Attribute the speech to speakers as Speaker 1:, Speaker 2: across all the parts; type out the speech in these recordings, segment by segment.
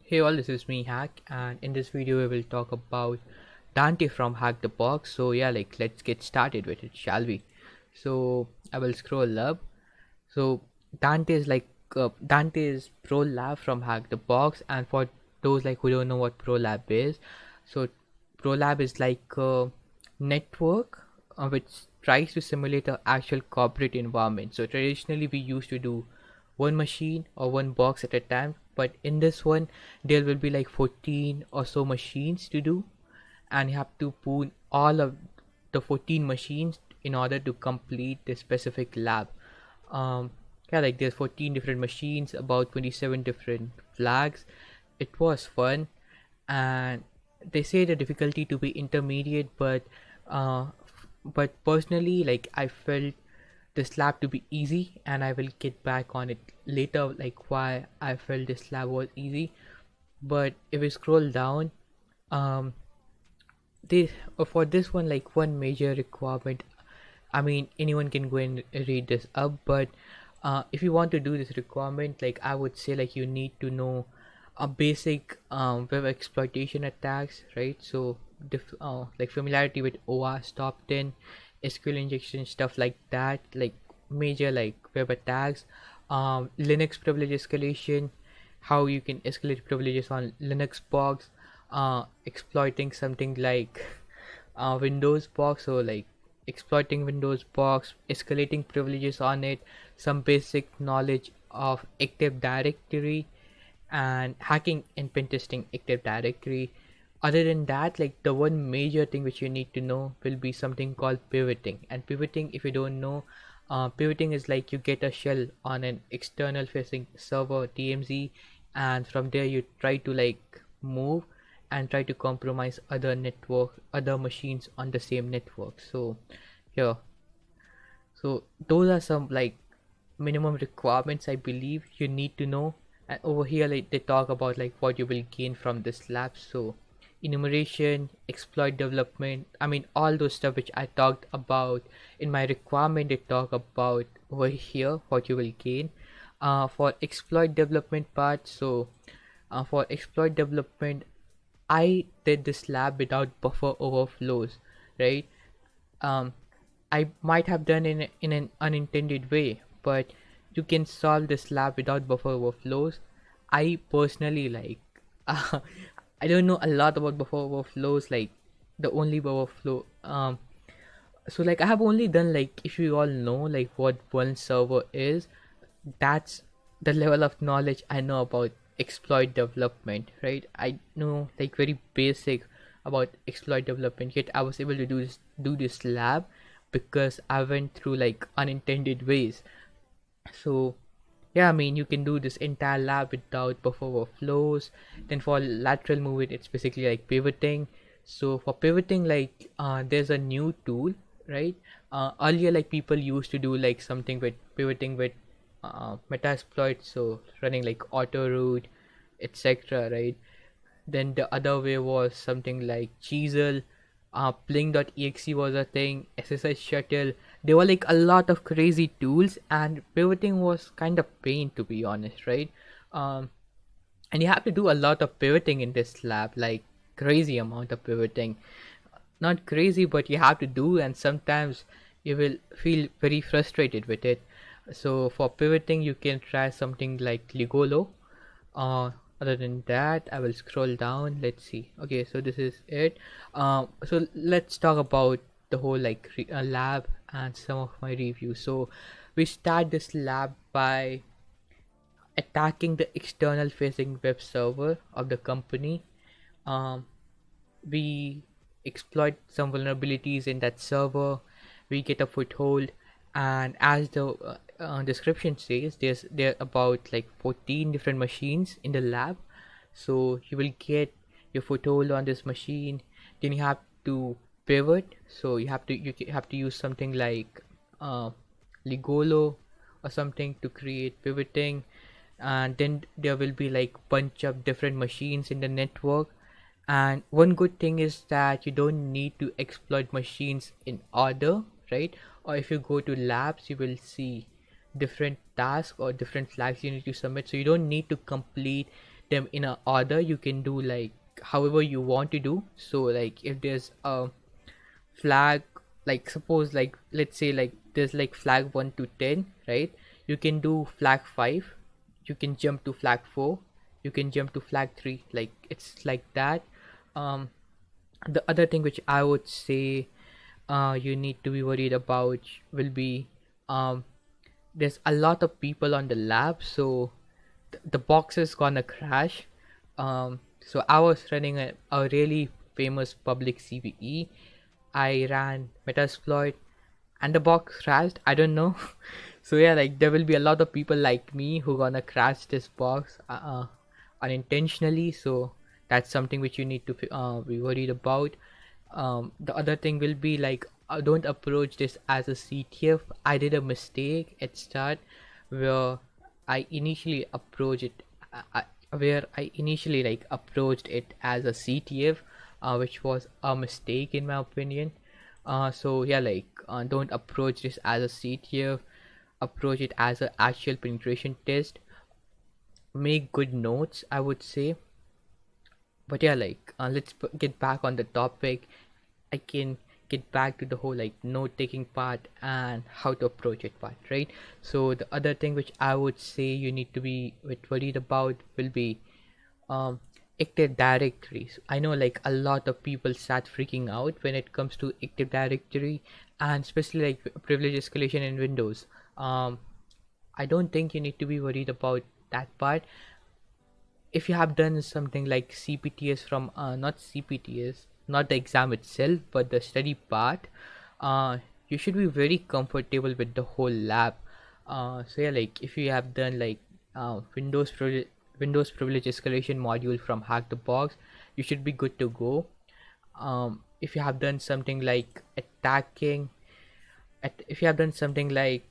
Speaker 1: Hey all, this is me Hack, and in this video we will talk about Dante from Hack the Box. So yeah, let's get started with it, shall we? So I will scroll up. So Dante is Dante is Pro Lab from Hack the Box, and for those who don't know what Pro Lab is, so Pro Lab is like a network which tries to simulate an actual corporate environment. So traditionally we used to do one machine or one box at a time, but in this one there will be like 14 or so machines to do, and you have to pool all of the 14 machines in order to complete this specific lab. um yeah, like there's 14 different machines, about 27 different flags. It was fun, and they say the difficulty to be intermediate, but personally, I felt this lab to be easy, and I will get back on it later, like why I felt this lab was easy. But if we scroll down, um this for this one, like one major requirement, I mean anyone can go and read this up, but if you want to do this requirement, like I would say, like you need to know a basic web exploitation attacks, right? So like familiarity with OWASP top 10, SQL injection, stuff like that, like major like web attacks. Linux privilege escalation, how you can escalate privileges on Linux box, exploiting something like Windows box, or like exploiting Windows box, escalating privileges on it, some basic knowledge of Active Directory, and hacking and pen testing Active Directory. Other than that, like the one major thing which you need to know will be something called pivoting. And pivoting, if you don't know, pivoting is like you get a shell on an external facing server TMZ, and from there you try to like move and try to compromise other machines on the same network. So here, so those are some like minimum requirements I believe you need to know. And over here, like they talk about like what you will gain from this lab. So enumeration, exploit development, I mean all those stuff which I talked about in my requirement, they talk about over here what you will gain. For exploit development part, so for exploit development, I did this lab without buffer overflows, right? um, I might have done in an unintended way, but you can solve this lab without buffer overflows. I personally uh, I don't know a lot about buffer overflows, like the only buffer flow. So like I have only done, like if you all know like what one server is, that's the level of knowledge I know about exploit development, right? I know like very basic about exploit development, yet I was able to do this lab because I went through like unintended ways. So yeah, I mean you can do this entire lab without buffer overflows. Then for lateral movement, it's basically like pivoting. So for pivoting, there's a new tool, right? Earlier, like people used to do like something with pivoting with metasploit, so running like auto root, etc., right? Then the other way was something like Chisel, Pling.exe was a thing, SSH shuttle. There were like a lot of crazy tools, and pivoting was kind of pain, to be honest, right? Um, and you have to do a lot of pivoting in this lab, like crazy amount of pivoting. Not crazy, but you have to do, and sometimes you will feel very frustrated with it. So for pivoting, you can try something like Ligolo. Other than that, I will scroll down. Let's see. Okay, so this is it. So let's talk about the whole lab and some of my reviews. So we start this lab by attacking the external facing web server of the company. Um, we exploit some vulnerabilities in that server. We get a foothold, and as the description says, there are about like 14 different machines in the lab. So you will get your foothold on this machine. Then you have to pivot. So you have to use something like uh, Ligolo or something to create pivoting. And then there will be like bunch of different machines in the network. And one good thing is that you don't need to exploit machines in order, right? Or if you go to labs, you will see different tasks or different flags you need to submit, so you don't need to complete them in a order. You can do like however you want to do. So like if there's a flag, like suppose like let's say like there's like flag 1 to 10, right? You can do flag 5, you can jump to flag 4, you can jump to flag 3, like it's like that. um the other thing which I would say you need to be worried about will be, um there's a lot of people on the lab, so the box is gonna crash. So I was running a really famous public CVE. I ran Metasploit and the box crashed. I don't know. So yeah, like there will be a lot of people like me who gonna crash this box unintentionally. So that's something which you need to be worried about. The other thing will be like, don't approach this as a CTF. I did a mistake at start where I initially approached it. Where I initially like approached it as a CTF, which was a mistake in my opinion. So yeah, like don't approach this as a CTF. Approach it as an actual penetration test. Make good notes, I would say. But yeah, like let's get back on the topic. I can get back to the whole like note taking part and how to approach it part, right? So the other thing which I would say you need to be worried about will be um active directories. I know like a lot of people start freaking out when it comes to active directory, and especially like privilege escalation in Windows. I don't think you need to be worried about that part. If you have done something like CPTS from not CPTS, not the exam itself, but the study part, you should be very comfortable with the whole lab. So yeah, like if you have done like Windows privilege escalation module from Hack the Box, you should be good to go. If you have done something like if you have done something like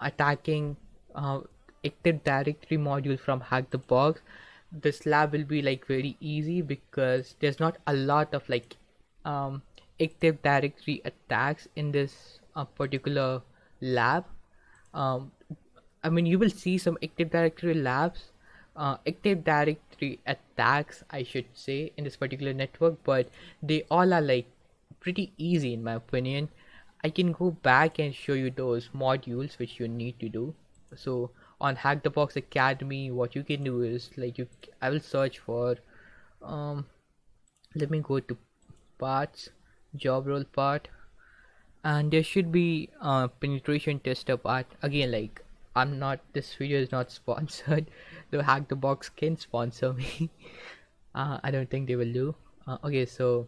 Speaker 1: attacking uh, active directory module from Hack the Box, this lab will be like very easy because there's not a lot of like um, active directory attacks in this particular lab. um, I mean, you will see some Active Directory labs, Active Directory attacks, I should say, in this particular network, but they all are like pretty easy in my opinion. I can go back and show you those modules which you need to do. So on Hack the Box Academy, what you can do is like I will search for, um, let me go to parts, job role part, and there should be penetration tester part. Again, like I'm not, this video is not sponsored. Though Hack the Box can sponsor me. I don't think they will do. Okay, so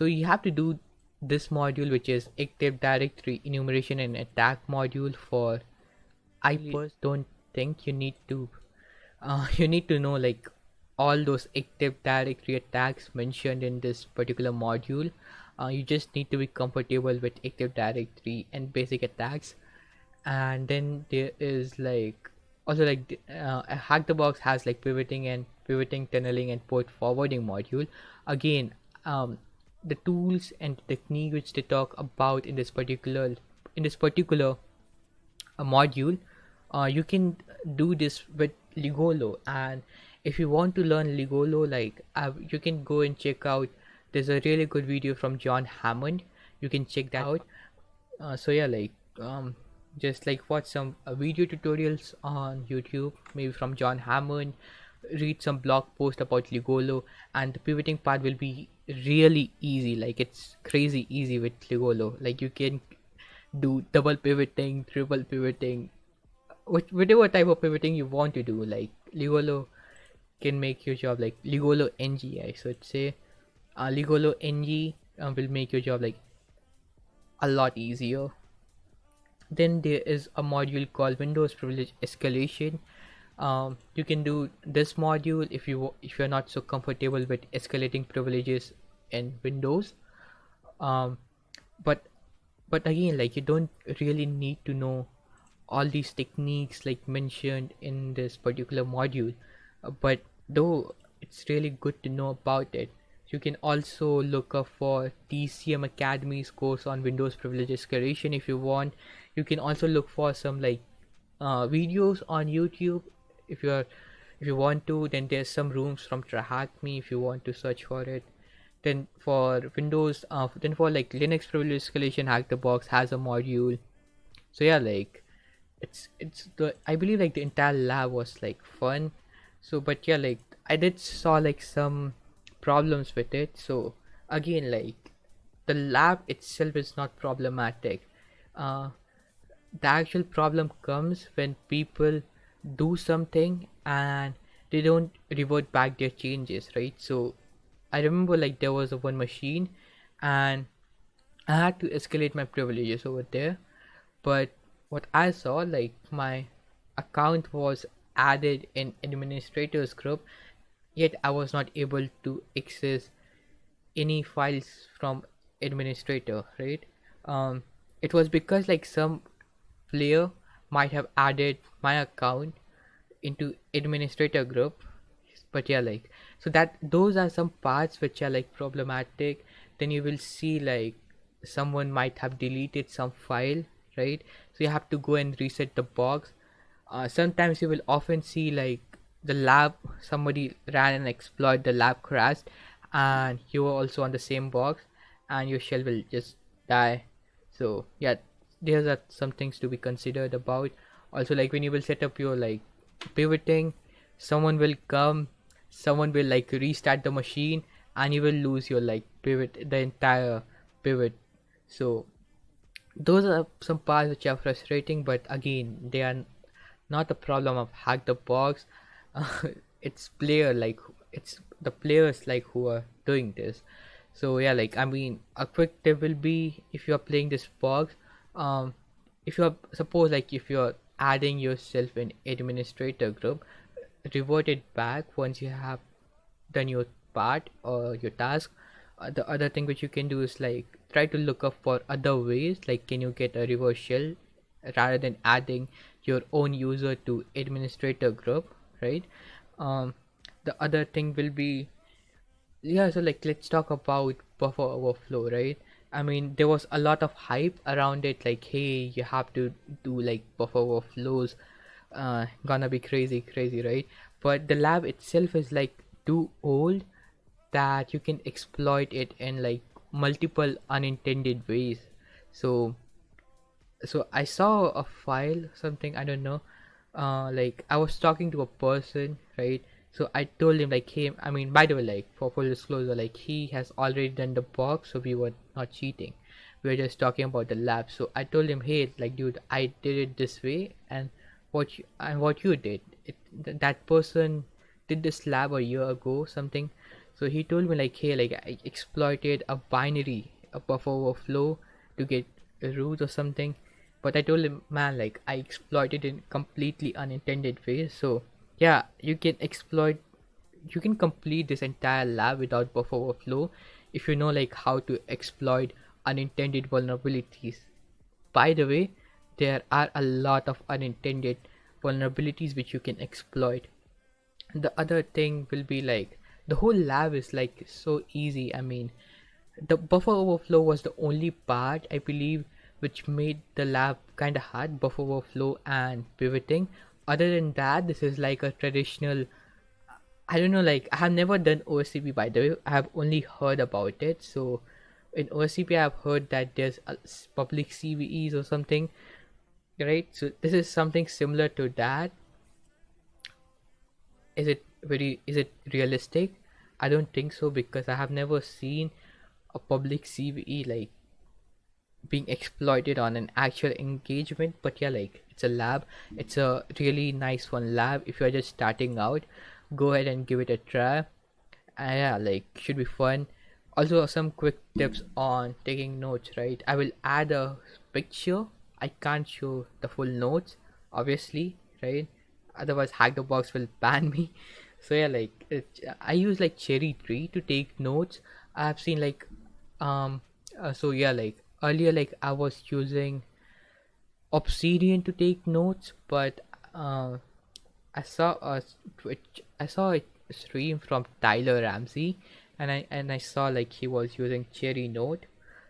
Speaker 1: you have to do this module, which is active directory enumeration and attack module. For I first don't think you need to you need to know like all those active directory attacks mentioned in this particular module. You just need to be comfortable with active directory and basic attacks. And then there is like also like Hack the Box has like pivoting, tunneling, and port forwarding module. Again, the tools and technique which they talk about in this particular a module, you can do this with Ligolo. And if you want to learn Ligolo, like you can go and check out, there's a really good video from John Hammond, you can check that out. So yeah, like just like watch some video tutorials on YouTube, maybe from John Hammond, read some blog post about Ligolo, and the pivoting part will be really easy. Like it's crazy easy with Ligolo. Like you can do double pivoting, triple pivoting, whatever type of pivoting you want to do. Like Ligolo can make your job, like Ligolo NG, I should say. Ligolo NG will make your job like a lot easier. Then there is a module called Windows Privilege Escalation. You can do this module if you're not so comfortable with escalating privileges in Windows. Um, but but again, like you don't really need to know all these techniques like mentioned in this particular module. But though it's really good to know about it. You can also look up for TCM Academy's course on Windows Privilege Escalation if you want. You can also look for some like videos on YouTube if you're if you want to, then there's some rooms from Trahack Me if you want to search for it. Then for Windows, then for like Linux privilege escalation, Hack the Box has a module. So yeah, like it's the, I believe like the entire lab was like fun. So but yeah, like I did saw like some problems with it. So again, like the lab itself is not problematic. uh the actual problem comes when people do something and they don't revert back their changes, right? So I remember like there was a one machine, and I had to escalate my privileges over there. But what I saw, like my account was added in administrators group, yet I was not able to access any files from administrator, right? um it was because like some player might have added my account into administrator group. But yeah, like, so that those are some parts which are like problematic. Then you will see like someone might have deleted some file, right? So you have to go and reset the box. Sometimes you will often see like the lab, somebody ran and exploit, the lab crashed, and you were also on the same box, and your shell will just die. So yeah, there's are some things to be considered about. Also, like when you will set up your like pivoting, someone will come, someone will like restart the machine, and you will lose your like pivot, the entire pivot. So those are some parts which are frustrating, but again, they are not the problem of hack the box. It's player, like it's the players like who are doing this. So yeah, like I mean, a quick tip will be, if you are playing this box, um if you are, suppose like if you're adding yourself in administrator group, revert it back once you have done your part or your task. The other thing which you can do is like try to look up for other ways, like can you get a reverse shell rather than adding your own user to administrator group, right? um the other thing will be, yeah, so like let's talk about buffer overflow, right? I mean, there was a lot of hype around it, like hey, you have to do like buffer overflows, gonna be crazy, right? But the lab itself is like too old that you can exploit it in like multiple unintended ways. So so I saw a file, something, I don't know. Like I was talking to a person, right? So I told him like, hey, I mean, by the way, like for full disclosure, like he has already done the box, so we were not cheating. We were just talking about the lab. So I told him, hey, like dude, I did it this way, and what you did, that person did this lab a year ago, something. So he told me like, hey, like I exploited a binary, a buffer overflow to get a root or something. But I told him, man, like I exploited in completely unintended ways. So yeah, you can exploit, you can complete this entire lab without buffer overflow if you know like how to exploit unintended vulnerabilities. By the way, there are a lot of unintended vulnerabilities which you can exploit. The other thing will be like the whole lab is like so easy. I mean, the buffer overflow was the only part, I believe, which made the lab kind of hard, buffer overflow and pivoting. Other than that, this is like a traditional, I don't know, like I have never done OSCP, by the way. I have only heard about it. So in OSCP, I have heard that there's public CVEs or something, right? So this is something similar to that. Is it realistic? I don't think so, because I have never seen a public CVE like being exploited on an actual engagement. But yeah, like it's a lab, it's a really nice one lab. If you're just starting out, go ahead and give it a try. And yeah, like should be fun. Also some quick tips on taking notes, right? I will add a picture. I can't show the full notes, obviously, right? Otherwise hack the box will ban me. So yeah, like I use like cherry tree to take notes. I have seen like um so yeah, like earlier like I was using obsidian to take notes, but uh I saw a Twitch. I saw a stream from Tyler Ramsey, and I saw like he was using Cherry Note.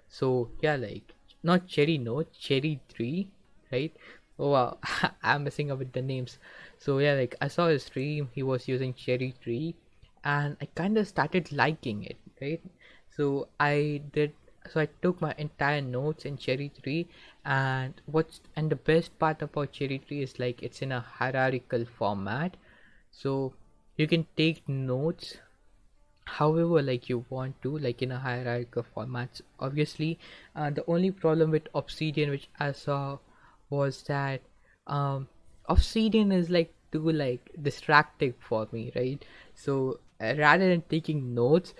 Speaker 1: So yeah, like not Cherry Note, Cherry Tree, right? Oh wow, I'm messing up with the names. So yeah, like I saw his stream, he was using cherry tree, and I kind of started liking it, right? So I did. So I took my entire notes in cherry tree, and the best part about cherry tree is like it's in a hierarchical format, so you can take notes however like you want to, like in a hierarchical formats obviously. The only problem with obsidian which I saw was that um obsidian is like too like distracting for me, right? So rather than taking notes,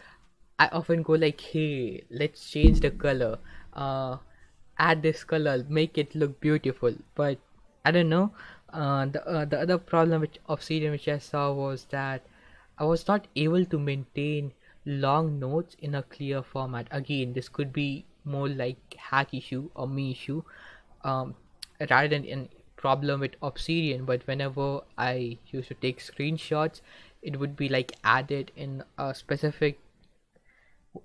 Speaker 1: I often go like, hey, let's change the color, uh add this color, make it look beautiful. But I don't know. The other problem with obsidian which I saw was that I was not able to maintain long notes in a clear format. Again, this could be more like hack issue or me issue, um, rather than a problem with obsidian. But whenever I used to take screenshots, it would be like added in a specific,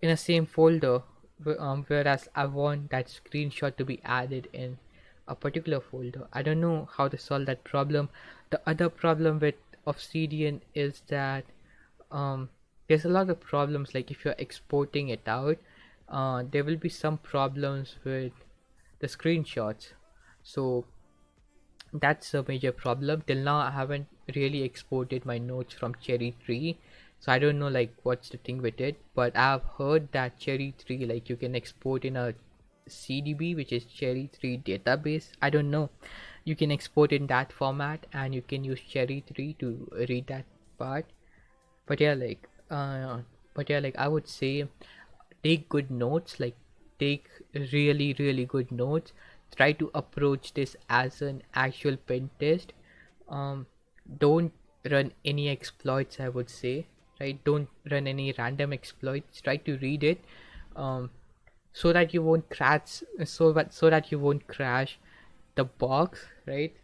Speaker 1: in a same folder, whereas I want that screenshot to be added in a particular folder. I don't know how to solve that problem. The other problem with obsidian is that um, there's a lot of problems, like if you're exporting it out, there will be some problems with the screenshots. So that's a major problem. Till now I haven't really exported my notes from cherry tree, so I don't know like what's the thing with it. But I've heard that cherry tree, like you can export in a cdb, which is cherry tree database. I don't know, you can export in that format and you can use cherry tree to read that part. But yeah, like I would say, take good notes, like take really good notes. Try to approach this as an actual pen test. um don't run any exploits, I would say, right? Don't run any random exploits. Try to read it, um so that you won't crash, so that you won't crash the box, right?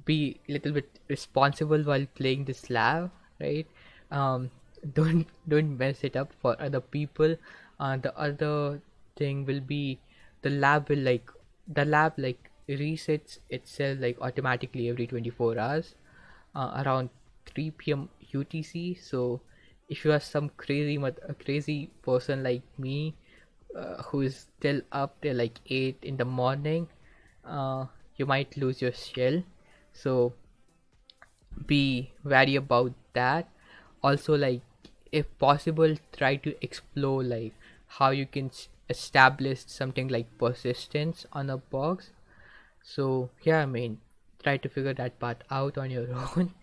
Speaker 1: Be a little bit responsible while playing this lab, right? um don't mess it up for other people. The other thing will be, the lab will like the lab like resets itself like automatically every 24 hours, around 3 p.m. UTC. So if you are some a crazy person like me, who is still up there like 8 in the morning, uh, you might lose your shell. So be wary about that. Also, like if possible, try to explore like how you can establish something like persistence on a box. So yeah, I mean, try to figure that part out on your own.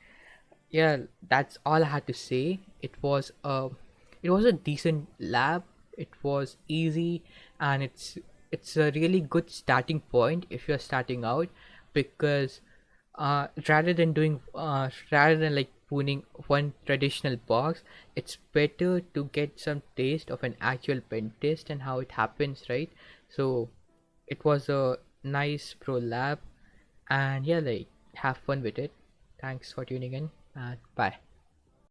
Speaker 1: Yeah, that's all I had to say. It was a decent lab. It was easy, and it's a really good starting point if you're starting out, because rather than like putting one traditional box, it's better to get some taste of an actual pen test and how it happens, right? So it was a nice pro lab, and yeah, like have fun with it. Thanks for tuning in, and bye.